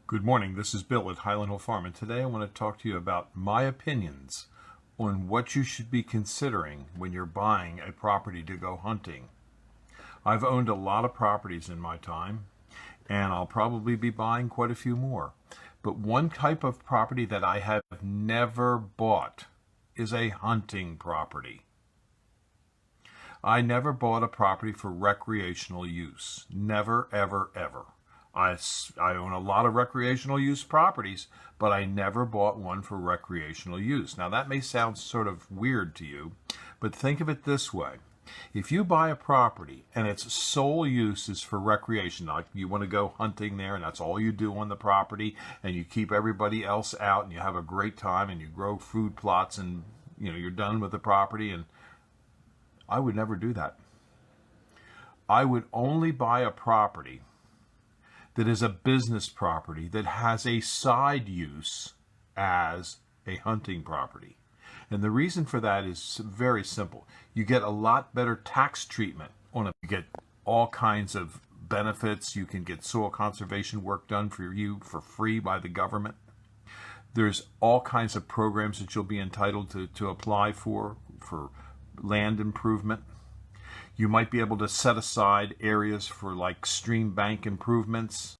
Good morning, this is Bill at Highland Hill Farm, and today I want to talk to you about my opinions on what you should be considering when you're buying a property to go hunting. I've owned a lot of properties in my time, and I'll probably be buying quite a few more. But one type of property that I have never bought is a hunting property. I never bought a property for recreational use. Never, ever, ever. I own a lot of recreational use properties, but I never bought one for recreational use. Now that may sound sort of weird to you, but think of it this way. If you buy a property and its sole use is for recreation, like you want to go hunting there and that's all you do on the property, and you keep everybody else out and you have a great time and you grow food plots and you're done with the property, and I would never do that. I would only buy a property that is a business property that has a side use as a hunting property. And the reason for that is very simple. You get a lot better tax treatment on it. You get all kinds of benefits. You can get soil conservation work done for you for free by the government. There's all kinds of programs that you'll be entitled to apply for land improvement. You might be able to set aside areas for like stream bank improvements.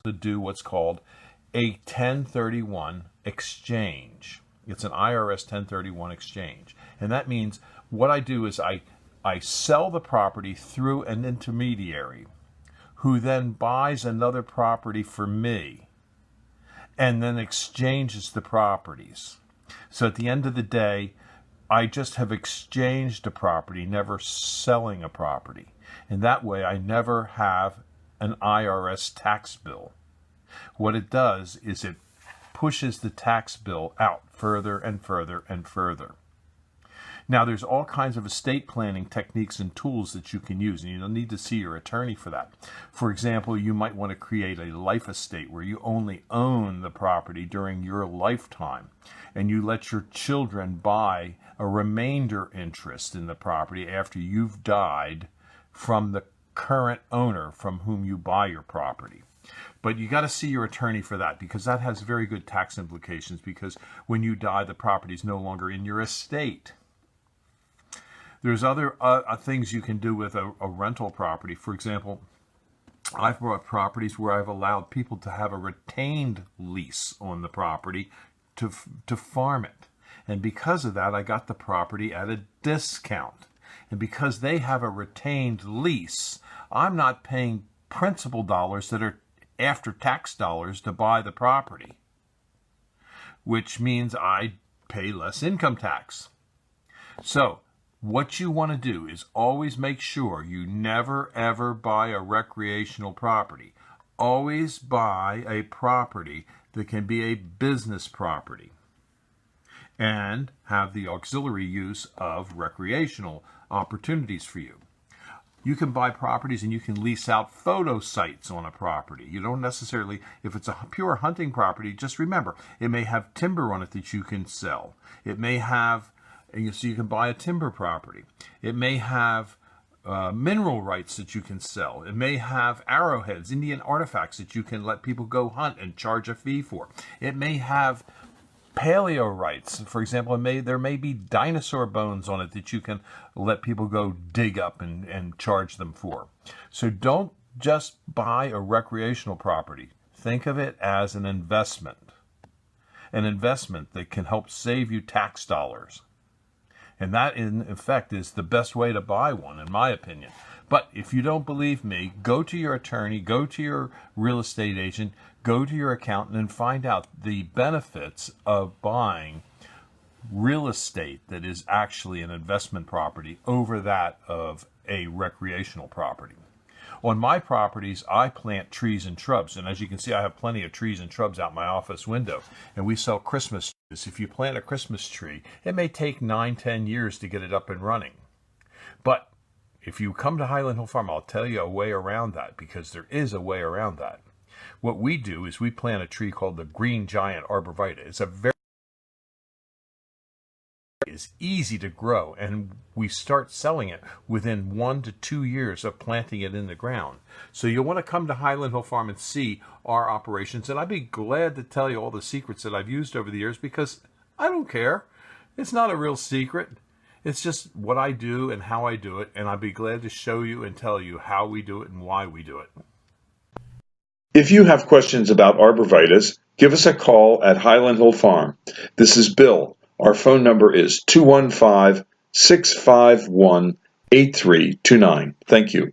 To do what's called a 1031 exchange. It's an IRS 1031 exchange. And that means what I do is I sell the property through an intermediary who then buys another property for me and then exchanges the properties. So at the end of the day, I just have exchanged a property, never selling a property. And that way I never have an IRS tax bill. What it does is it pushes the tax bill out further and further and further. Now, there's all kinds of estate planning techniques and tools that you can use, and you don't need to see your attorney for that. For example, you might want to create a life estate where you only own the property during your lifetime, and you let your children buy a remainder interest in the property after you've died from the current owner from whom you buy your property. But you got to see your attorney for that, because that has very good tax implications, because when you die, the property is no longer in your estate. There's other things you can do with a rental property. For example, I've bought properties where I've allowed people to have a retained lease on the property to farm it. And because of that, I got the property at a discount. And because they have a retained lease, I'm not paying principal dollars that are after tax dollars to buy the property, which means I pay less income tax. So what you want to do is always make sure you never ever buy a recreational property. Always buy a property that can be a business property and have the auxiliary use of recreational opportunities for you. You can buy properties and you can lease out photo sites on a property. You don't necessarily, if it's a pure hunting property, just remember, it may have timber on it that you can sell. It may have, so you can buy a timber property. It may have mineral rights that you can sell. It may have arrowheads, Indian artifacts that you can let people go hunt and charge a fee for. It may have paleo rights. For example, there may be dinosaur bones on it that you can let people go dig up and charge them for. So don't just buy a recreational property. Think of it as an investment that can help save you tax dollars. And that, in effect, is the best way to buy one, in my opinion. But if you don't believe me, go to your attorney, go to your real estate agent, go to your accountant and find out the benefits of buying real estate that is actually an investment property over that of a recreational property. On my properties, I plant trees and shrubs, and as you can see, I have plenty of trees and shrubs out my office window, and we sell Christmas trees. If you plant a Christmas tree, it may take 9-10 years to get it up and running. But if you come to Highland Hill Farm, I'll tell you a way around that, because there is a way around that. What we do is we plant a tree called the Green Giant Arborvitae. It's easy to grow, and we start selling it within 1 to 2 years of planting it in the ground. So you'll want to come to Highland Hill Farm and see our operations, and I'd be glad to tell you all the secrets that I've used over the years, because I don't care. It's not a real secret. It's just what I do and how I do it, and I'd be glad to show you and tell you how we do it and why we do it. If you have questions about arborvitaes, give us a call at Highland Hill Farm. This is Bill. Our phone number is 215-651-8329. Thank you.